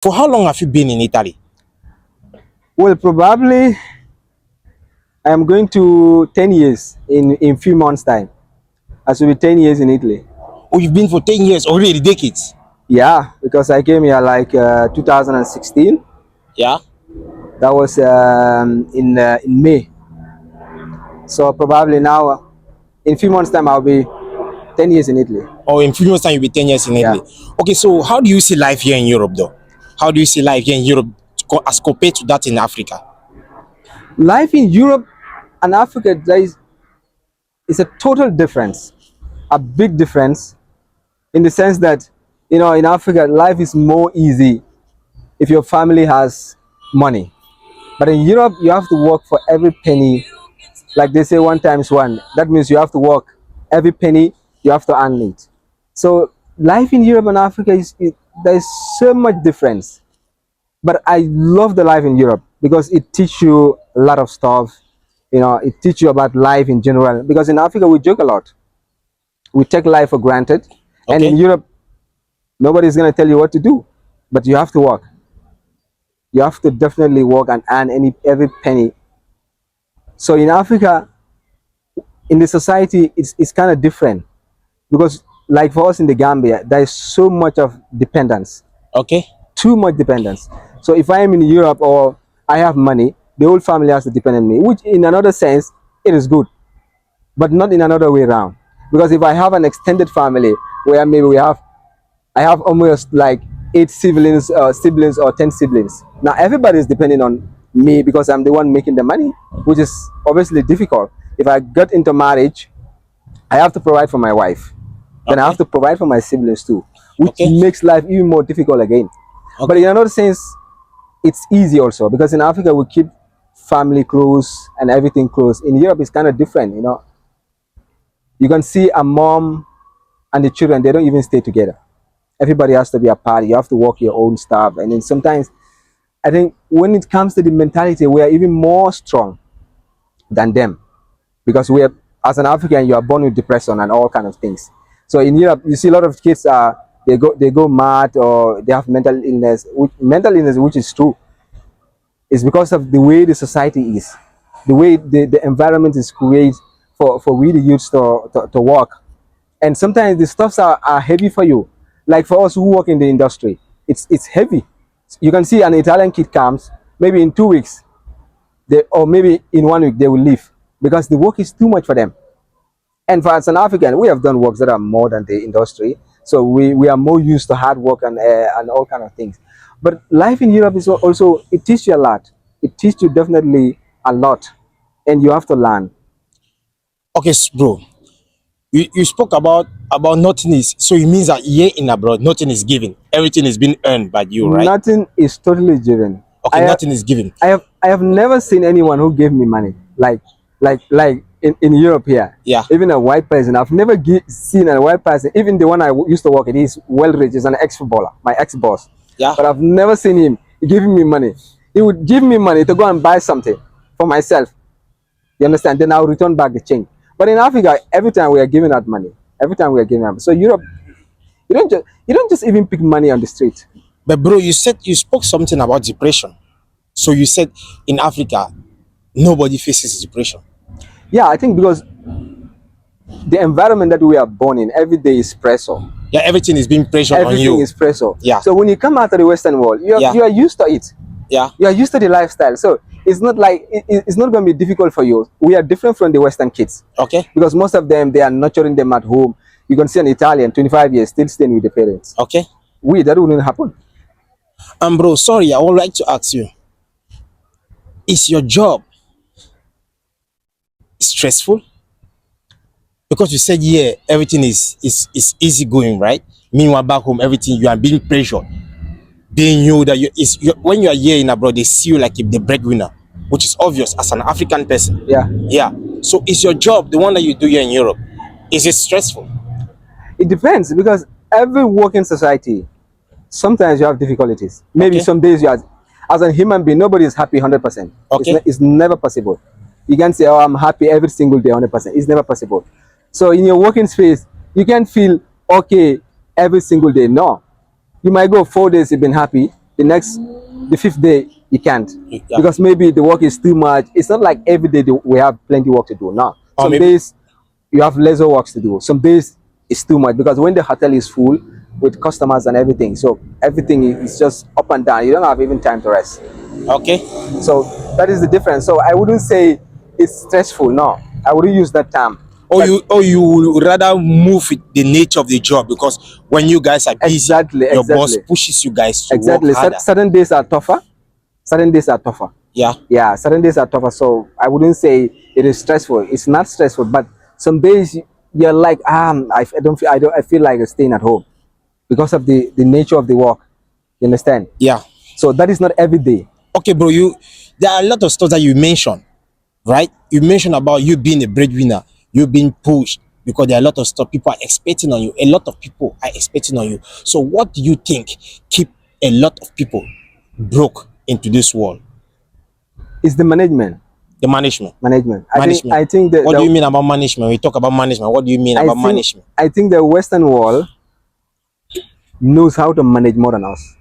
For how long have you been in Italy? Well, probably I'm going to 10 years in few months' time. I should be 10 years in Italy. Oh, you've been for 10 years, already decades. Yeah, because I came here like 2016. Yeah. That was in May. So probably now, in few months' time, I'll be 10 years in Italy. Or in few months time, you'll be 10 years in Yeah. Italy. Okay, so how do you see life here in Europe, though? How do you see life here in Europe as compared to that in Africa? Life in Europe and Africa, is a total difference, a big difference in the sense that, in Africa, life is more easy if your family has money. But in Europe, you have to work for every penny. Like they say, one times one. That means you have to work every penny, you have to earn it. So life in Europe and Africa there's so much difference. But I love the life in Europe because it teaches you a lot of stuff. It teaches you about life in general. Because in Africa, we joke a lot. We take life for granted. And in Okay. Europe, nobody's going to tell you what to do, but you have to work. You have to definitely work and earn every penny. So in Africa, in the society, it's kind of different because, like for us in the Gambia, there is so much of dependence, Okay. too much dependence. So if I am in Europe or I have money, the whole family has to depend on me, which in another sense, it is good, but not in another way around. Because if I have an extended family where maybe I have almost like 8 siblings or 10 siblings. Now everybody is depending on me because I'm the one making the money, which is obviously difficult. If I get into marriage, I have to provide for my wife. Then I have Okay. to provide for my siblings too, which Okay. makes life even more difficult again. But Okay. in another sense, it's easy also because in Africa we keep family close and everything close. In Europe, it's kind of different. You can see a mom and the children, they don't even stay together. Everybody has to be apart. You have to work your own stuff. And then sometimes I think when it comes to the mentality, we are even more strong than them because as an African, you are born with depression and all kind of things. So in Europe, you see a lot of kids they go mad or they have mental illness, which is true. It's because of the way the society is, the way the environment is created for we the youths to work. And sometimes the stuffs are heavy for you. Like for us who work in the industry, it's heavy. You can see an Italian kid comes, maybe in 2 weeks, or maybe in 1 week they will leave because the work is too much for them. And for as an African, we have done works that are more than the industry, so we are more used to hard work and all kind of things. But life in Europe is also, it teaches you a lot. It teaches you definitely a lot, and you have to learn. Okay, bro. You spoke about nothing is, so it means that here in abroad nothing is given, everything is being earned by you, right? Nothing is totally given. Okay, I have, nothing is given. I have never seen anyone who gave me money like in Europe here. Yeah. Even a white person, I've never seen a white person. Even the one I used to work with, he's well rich. He's an ex-footballer, my ex-boss. Yeah. But I've never seen him giving me money. He would give me money to go and buy something for myself. You understand? Then I'll return back the change. But in Africa, every time we are giving out money. Every time we are giving out. So Europe, you don't just even pick money on the street. But bro, you said you spoke something about depression. So you said in Africa nobody faces depression. Yeah, I think because the environment that we are born in every day is pressure. Yeah, everything is being pressured on Everything you. is pressure. Yeah. So when you come out of the Western world, Yeah. you are used to it. Yeah. You are used to the lifestyle. So it's not like it's not going to be difficult for you. We are different from the Western kids Okay. because most of them, they are nurturing them at home. You can see an Italian, 25 years, still staying with the parents. Okay. That wouldn't happen. Bro, sorry, I would like to ask you, is your job stressful? Because you said yeah, everything is easy going, right? Meanwhile back home everything you are being pressured. They knew that when you are here in abroad, they see you like the breadwinner, which is obvious as an African person. Yeah. Yeah. So is your job, the one that you do here in Europe, is it stressful? It depends because every working society, sometimes you have difficulties. Maybe Okay. some days as a human being, nobody is happy 100%. Okay. It's never possible. You can't say, oh, I'm happy every single day 100%. It's never possible. So in your working space, you can't feel okay every single day. No. You might go 4 days you've been happy, the fifth day you can't, Yeah. because maybe the work is too much. It's not like every day we have plenty work to do. No, Or some maybe days you have lesser works to do. Some days it's too much, because when the hotel is full with customers and everything, so everything is just up and down. You don't have even time to rest. okay. So that is the difference. So I wouldn't say it's stressful. No, I wouldn't use that term. But Or you would rather move with the nature of the job, because when you guys are busy, exactly, your boss exactly, pushes you guys to work exactly. harder. Certain days are tougher. Certain days are tougher. Yeah. Yeah, certain days are tougher. So I wouldn't say it is stressful. It's not stressful, but some days you're like, I feel like staying at home because of the nature of the work. You understand? Yeah. So that is not every day. Okay, bro. There are a lot of stuff that you mentioned, right? You mentioned about you being a breadwinner, you being pushed because there are a lot of stuff people are expecting on you. A lot of people are expecting on you. So what do you think keep a lot of people broke into this world? It's the management. The management. Management. Management. I think What do you mean about management? When you talk about management, what do you mean about management? I think the Western world knows how to manage more than us.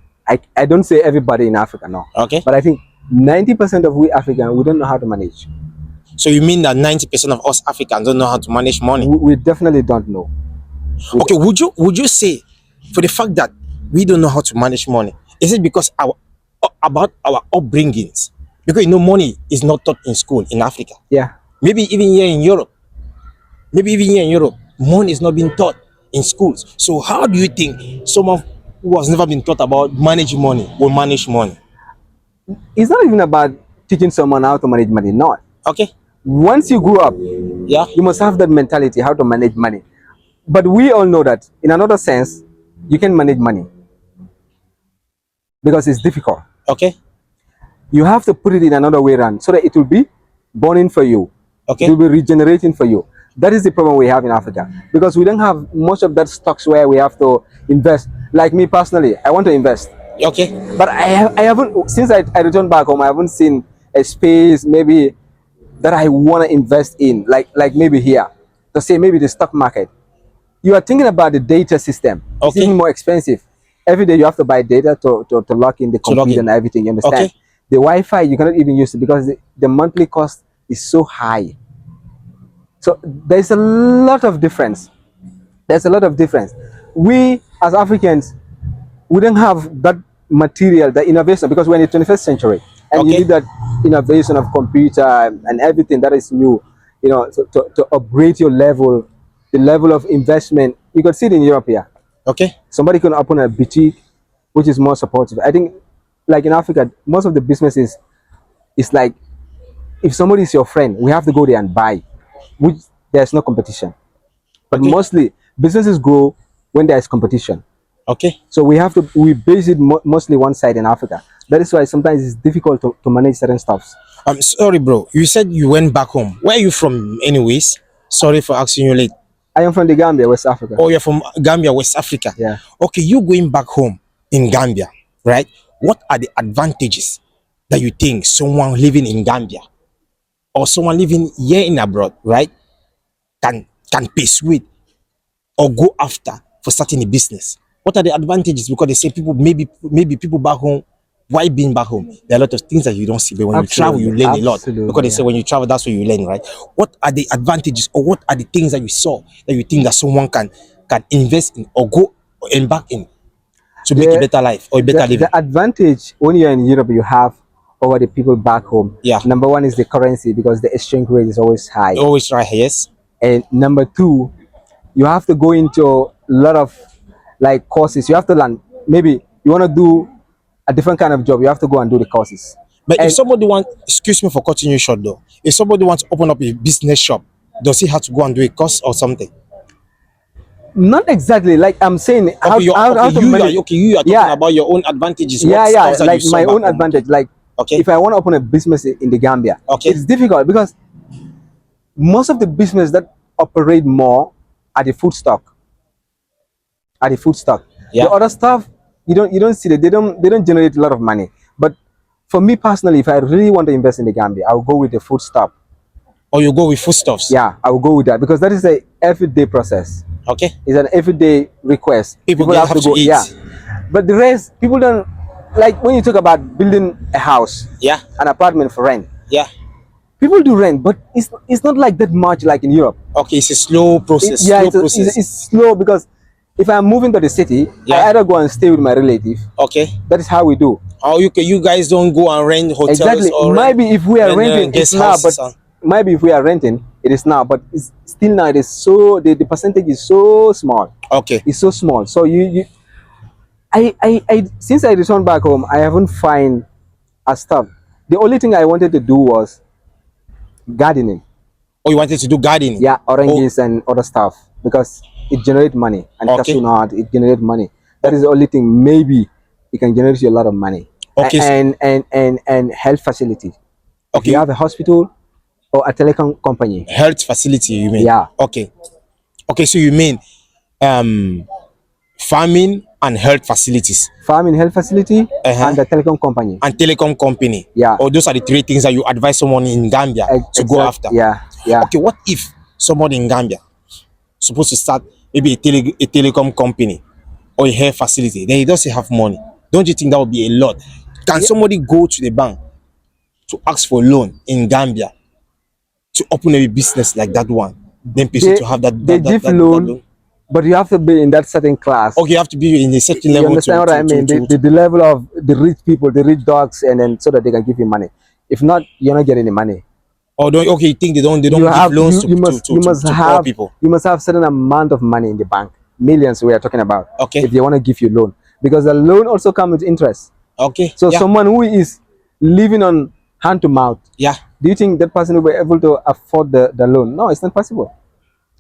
I don't say everybody in Africa, no. Okay. But I think 90% of we Africans, we don't know how to manage. So you mean that 90% of us Africans don't know how to manage money? We definitely don't know. Okay, would you say, for the fact that we don't know how to manage money, is it because about our upbringings? Because money is not taught in school in Africa. Yeah. Maybe even here in Europe. Money is not being taught in schools. So how do you think someone who has never been taught about managing money will manage money? It's not even about teaching someone how to manage money. No. Okay. Once you grow up, Yeah. you must have that mentality how to manage money. But we all know that in another sense, you can manage money because it's difficult. Okay. You have to put it in another way around so that it will be burning for you. Okay. It will be regenerating for you. That is the problem we have in Africa, because we don't have much of that stocks where we have to invest. Like me personally, I want to invest. Okay. But I haven't, since I returned back home, I haven't seen a space maybe that I want to invest in, like maybe here, to say maybe the stock market. You are thinking about the data system. It's Okay. even more expensive. Every day you have to buy data to lock in the To log computer in. and everything. You understand? Okay. The Wi-Fi you cannot even use it because the monthly cost is so high. So there's a lot of difference. There's a lot of difference. We as Africans, we don't have that material, the innovation, because we're in the 21st century, and you Okay. need that innovation of computer and everything that is new, to upgrade your level, the level of investment. You can see it in Europe here. Okay. Somebody can open a boutique, which is more supportive. I think, like in Africa, most of the businesses is like, if somebody is your friend, we have to go there and buy, which there's no competition. But Okay. mostly businesses grow when there is competition. Okay. So we base it mostly one side in Africa. That is why sometimes it's difficult to manage certain stuffs. I'm sorry, bro. You said you went back home. Where are you from, anyways? Sorry for asking you late. I am from the Gambia, West Africa. Oh, you're from Gambia, West Africa. Yeah. Okay, you going back home in Gambia, right? What are the advantages that you think someone living in Gambia or someone living here in abroad, right, can persuade or go after for starting a business? What are the advantages? Because they say maybe people back home, why being back home? There are a lot of things that you don't see, but when you travel, you learn a lot. Because they say when you travel, that's what you learn, right? What are the advantages, or what are the things that you saw that you think that someone can invest in or go or embark in to make a better life or a better living? The advantage when you're in Europe you have over the people back home. Yeah. Number one is the currency, because the exchange rate is always high. Always right, yes. And number two, you have to go into a lot of like courses. You have to learn. Maybe you want to do a different kind of job, you have to go and do the courses. But if somebody wants, excuse me for cutting you short though, if somebody wants to open up a business shop, does he have to go and do a course or something? Not exactly. Like I'm saying, Okay, you are talking yeah, about your own advantages. Yeah, what yeah, like my own advantage. Like, okay, if I want to open a business in the Gambia, okay, it's difficult because most of the business that operate more are the food stock. Yeah. The other stuff, you don't see that they don't generate a lot of money. But for me personally, if I really want to invest in the Gambia, I'll go with the food stock. Or you go with foodstuffs? Yeah, I will go with that because that is a everyday process. Okay. It's an everyday request. People have to go. Eat. Yeah. But the rest, people don't. like when you talk about building a house, Yeah, an apartment for rent, yeah. people do rent, but it's not like that much like in Europe. Okay, it's a slow process. Yeah, Slow process. it's slow because if I'm moving to the city, I Yeah. either go and stay with my relative. Okay. That is how we do. How you guys don't go and rent hotels Exactly. or Maybe if we are rent renting, it's guest now, but houses? maybe if we are renting, it is now, but it's still now. It is so the percentage is so small. Okay. It's so small. So you I since I returned back home, I haven't find a stuff. The only thing I wanted to do was gardening. Oh, you wanted to do gardening? Yeah, Oh, oranges and other stuff because it generate money, and cashew okay. nut it generate money. That Oh, is the only thing. Maybe it can generate you a lot of money. okay. And health facility. If you Okay. have a hospital or a telecom company, Health facility, you mean? yeah, Okay. Okay, so you mean um farming and health facilities, farming health facility uh-huh, and the telecom company, and telecom company. yeah, Or those are the three things that you advise someone in Gambia to go exact, after. yeah, yeah. Okay, what if someone in Gambia supposed to start maybe a telecom company or a hair facility, then he doesn't have money? Don't you think that would be a lot? Can Yeah, somebody go to the bank to ask for loan in Gambia to open a business like that one, then pursue they to have that they give loan, loan? but you have to be in that certain class. Okay, you have to be in a certain You level understand what I mean? The level of the rich people, the rich dogs, and then so that they can give you money. If not, you're not getting any money. or don't, okay, you think they You don't give have loans you must to poor have people? certain amount of money in the bank, millions we are talking about, Okay. if they want to give you loan, because the loan also comes with interest. Okay. So Yeah. someone who is living on hand to mouth, Yeah. do you think that person will be able to afford the loan? No, it's not possible,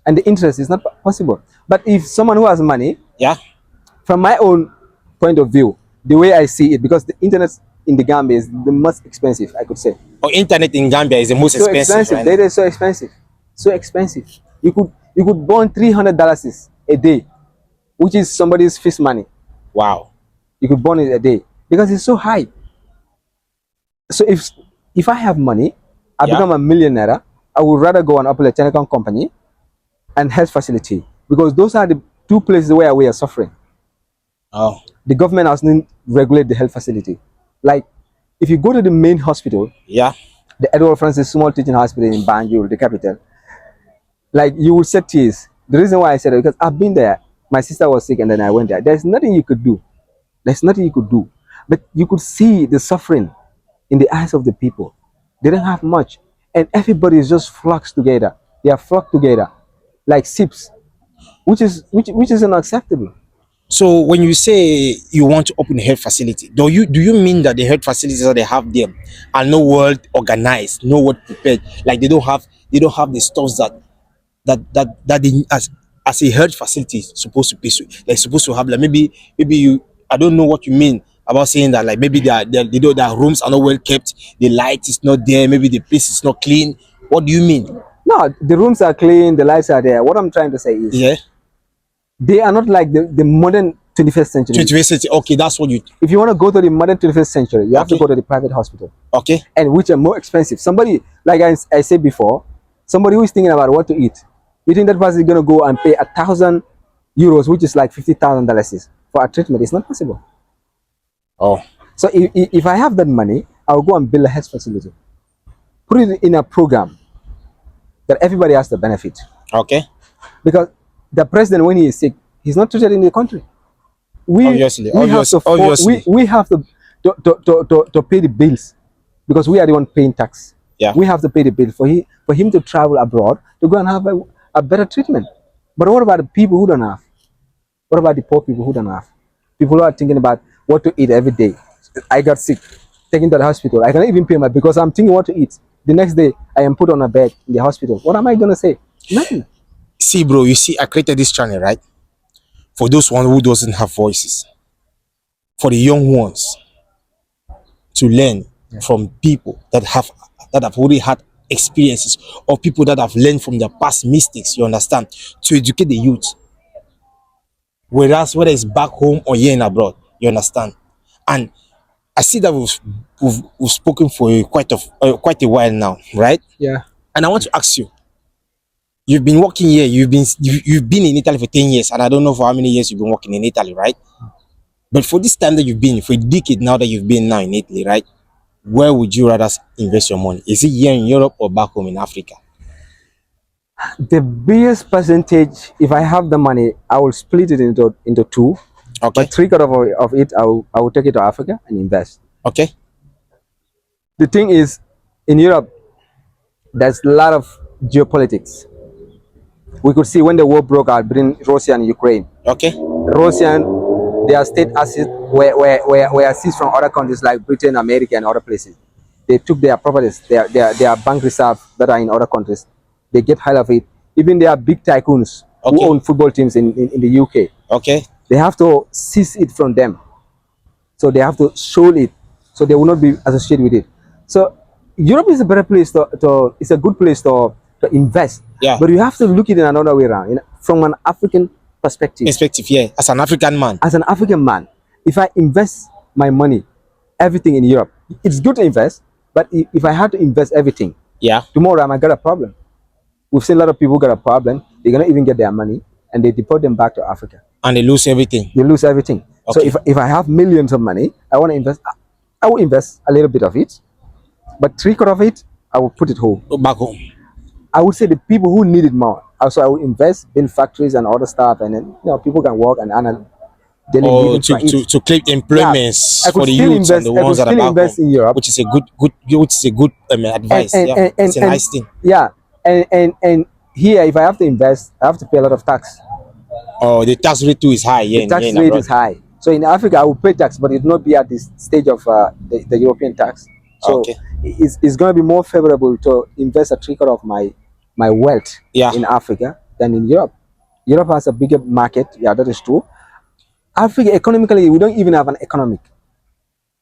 and the interest is not possible. But if someone who has money, Yeah. from my own point of view, the way I see it, because the internet in the Gambia is the most expensive, I could say. Or internet in Gambia is the most It's so expensive expensive. right now. Data is so expensive. So expensive. You could burn $300 a day, which is somebody's fist money. Wow. You could burn it a day because it's so high. So if I have money, I Yeah. become a millionaire, I would rather go and open a telecom company and health facility, because those are the two places where we are suffering. Oh. The government has not regulate the health facility. Like if you go to the main hospital, Yeah. the Edward Francis Small Teaching Hospital in Banjul, the capital, like you will shed tears. The reason why I said it, because I've been there. My sister was sick and then I went there. There's nothing you could do. There's nothing you could do. But you could see the suffering in the eyes of the people. They don't have much. And everybody is just flocked together. They are flocked together like ships, which is unacceptable. So when you say you want to open a health facility, do you mean that the health facilities that they have there are no well organized, no well prepared? Like they don't have the stuff that they as a health facility is supposed to be, they're supposed to have, like maybe you, I don't know what you mean about saying that, like maybe their rooms are not well kept, the light is not there, maybe the place is not clean. What do you mean? No, the rooms are clean, the lights are there. What I'm trying to say is Yeah. they are not like the modern 21st century. 21st century. Okay, that's what you. If you want to go to the modern 21st century, you have to Okay. go to the private hospital, Okay. and which are more expensive. Somebody, like I said before, somebody who is thinking about what to eat, you think that person is going to go and pay €1,000, which is like $50,000 for a treatment? It's not possible. Oh. So if I have that money, I will go and build a health facility, put it in a program that everybody has the benefit. Okay. Because the president, when he is sick, he's not treated in the country. Obviously. We have to Obviously. we have to pay the bills, because we are the one paying tax. Yeah. We have to pay the bill for him to travel abroad to go and have a better treatment. But what about the people who don't have? What about the poor people who don't have? People who are thinking about what to eat every day. I got sick, taken to the hospital. I cannot even pay my, because I'm thinking what to eat. The next day, I am put on a bed in the hospital. What am I gonna say? Nothing. See, bro, you see, I created this channel, right? For those one who doesn't have voices, for the young ones to learn from people that have already had experiences, or people that have learned from their past mistakes, you understand, to educate the youth, whereas whether it's back home or here in abroad, you understand. And I see that we've spoken for quite a while now, right? Yeah. And I want to ask you, you've been working here, you've been in Italy for 10 years, and I don't know for how many years you've been working in Italy, right? But for this time that you've been, for a decade now that you've been now in Italy, right? Where would you rather invest your money? Is it here in Europe or back home in Africa? The biggest percentage, if I have the money, I will split it into two. Okay. But three-quarter of it, I will take it to Africa and invest. Okay. The thing is, in Europe, there's a lot of geopolitics. We could see when the war broke out between Russia and Ukraine. Okay. Russian, their state assets were seized from other countries like Britain, America, and other places. They took their properties, their bank reserves that are in other countries. They get hold of it. Even there are big tycoons who own football teams in the UK. Okay. They have to seize it from them. So they have to show it. So they will not be associated with it. So Europe is a better place it's a good place to invest. Yeah. But you have to look at it in another way around, from an African perspective. Yeah. As an African man. As an African man, if I invest my money, everything in Europe, it's good to invest, but if I had to invest everything, yeah, tomorrow I might get a problem. We've seen a lot of people get a problem. They're gonna even get their money and they deport them back to Africa. And they lose everything. They lose everything. Okay. So if I have millions of money, I want to invest. I will invest a little bit of it, but three-quarter of it, I will put it home. Back home. I would say the people who need it more. Also, I will invest, build factories and other stuff, and then people can work and earn daily living to claim employments for the youths and the ones that are back invest home, in Europe, which is a good advice. It's a nice thing. Yeah, and here, if I have to invest, I have to pay a lot of tax. Oh, the tax rate too is high. Yeah, the tax rate is high. So in Africa, I will pay tax, but it will not be at this stage of the European tax. So it's going to be more favorable to invest a three-quarter of my wealth in Africa than in Europe. Europe has a bigger market. Yeah, that is true. Africa, economically, we don't even have an economic.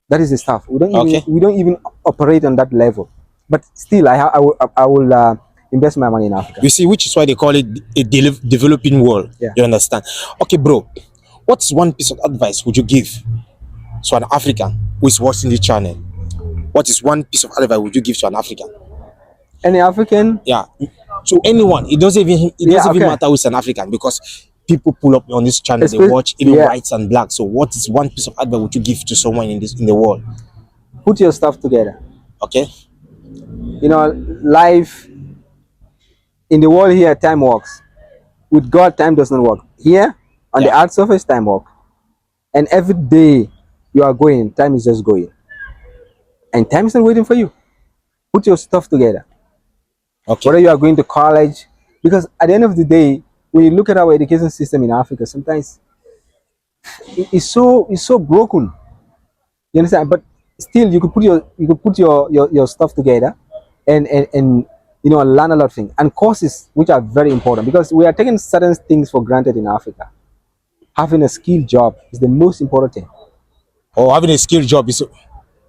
That is the stuff. We don't even operate on that level. But still, I will invest my money in Africa. You see, which is why they call it a developing world. Yeah. You understand? Okay, bro. What's one piece of advice would you give to an African who is watching the channel? What is one piece of advice would you give to an African? Any African? Yeah. To anyone. It doesn't even matter who's an African, because people pull up on this channel, they watch even whites and blacks. So what is one piece of advice would you give to someone in the world? Put your stuff together. Okay. Life in the world here, time works. With God, time does not work. Here, on the earth surface, time works. And every day you are going, time is just going. And time is not waiting for you. Put your stuff together. Okay. Whether you are going to college, because at the end of the day, when you look at our education system in Africa, sometimes it's so broken. You understand? But still, you could put your stuff together, and learn a lot of things, and courses which are very important, because we are taking certain things for granted in Africa. Having a skilled job is the most important thing. Oh, having a skilled job is.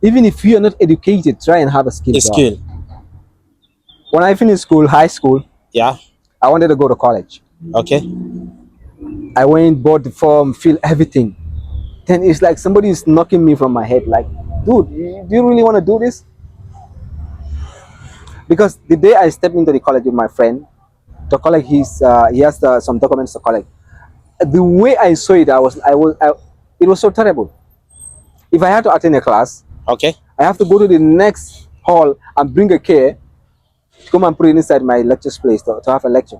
Even if you are not educated, try and have a skilled job. When I finished school, high school, I wanted to go to college. Okay. I went, bought the form, filled everything. Then it's like somebody is knocking me from my head, like, dude, do you really want to do this? Because the day I stepped into the college with my friend, to collect he has some documents to collect. The way I saw it, it was so terrible. If I had to attend a class, I have to go to the next hall and bring a care to come and put it inside my lecture place to have a lecture.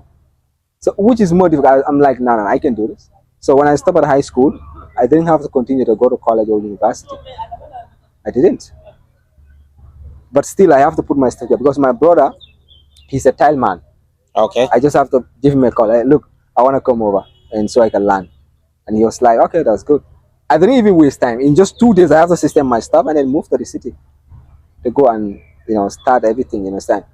So which is more difficult? I'm like, no, I can do this. So when I stopped at high school, I didn't have to continue to go to college or university. I didn't. But still, I have to put my stuff there, because my brother, he's a tile man. Okay. I just have to give him a call. Hey, look, I want to come over, and so I can learn. And he was like, okay, that's good. I didn't even waste time. In just 2 days, I have to system my stuff and then move to the city to go and start everything. You understand?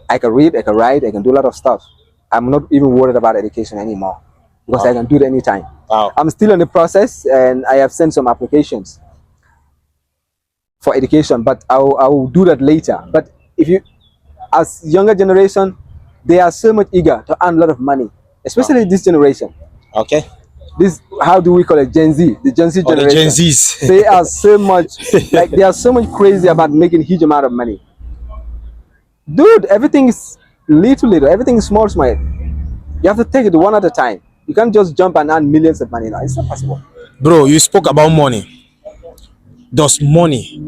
I can read, I can write, I can do a lot of stuff. I'm not even worried about education anymore, because I can do it anytime. Wow. I'm still in the process, and I have sent some applications for education, but I will do that later. But if you, as younger generation, they are so much eager to earn a lot of money, especially this generation. Okay. This, how do we call it, Gen Z, the Gen Z generation. The Gen Zs. They are so much, they are so much crazy about making huge amount of money. Dude, everything is little, everything is small. You have to take it one at a time. You can't just jump and earn millions of money now. It's not possible. Bro, you spoke about money. Does money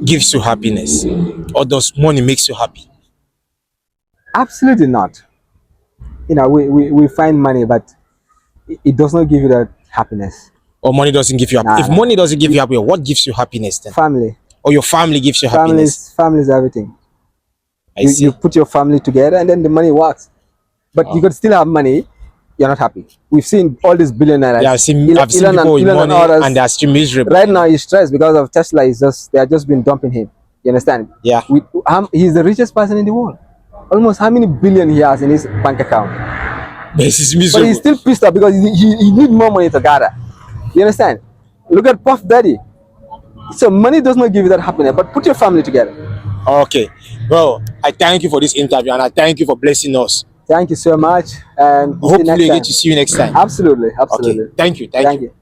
gives you happiness, or does money makes you happy? Absolutely not. You know, we find money, but it does not give you that happiness. Or money doesn't give you happy? Nah, If nah. money doesn't give you happy, what gives you happiness then? Family, Or your family gives you happiness? family is everything. I You see. put your family together, and then the money works. But you could still have money, you're not happy. We've seen all these Yeah, billionaires, I've seen people with Elon and money and others. they're still miserable. Right now, he's stressed because of Tesla. They have just been dumping him. You understand? Yeah. He's the richest person in the world. Almost how many billion he has in his bank account? But he's But he's miserable. still pissed off because he needs more money to gather. You understand? Look at Puff Daddy. So money does not give you that happiness, but put your family together. Okay. Bro, I thank you for this interview and I thank you for blessing us. Thank you so much, and we'll see you Hopefully next I get time. to see you next time. Absolutely, Okay. absolutely. Thank you. Thank Thank you. you.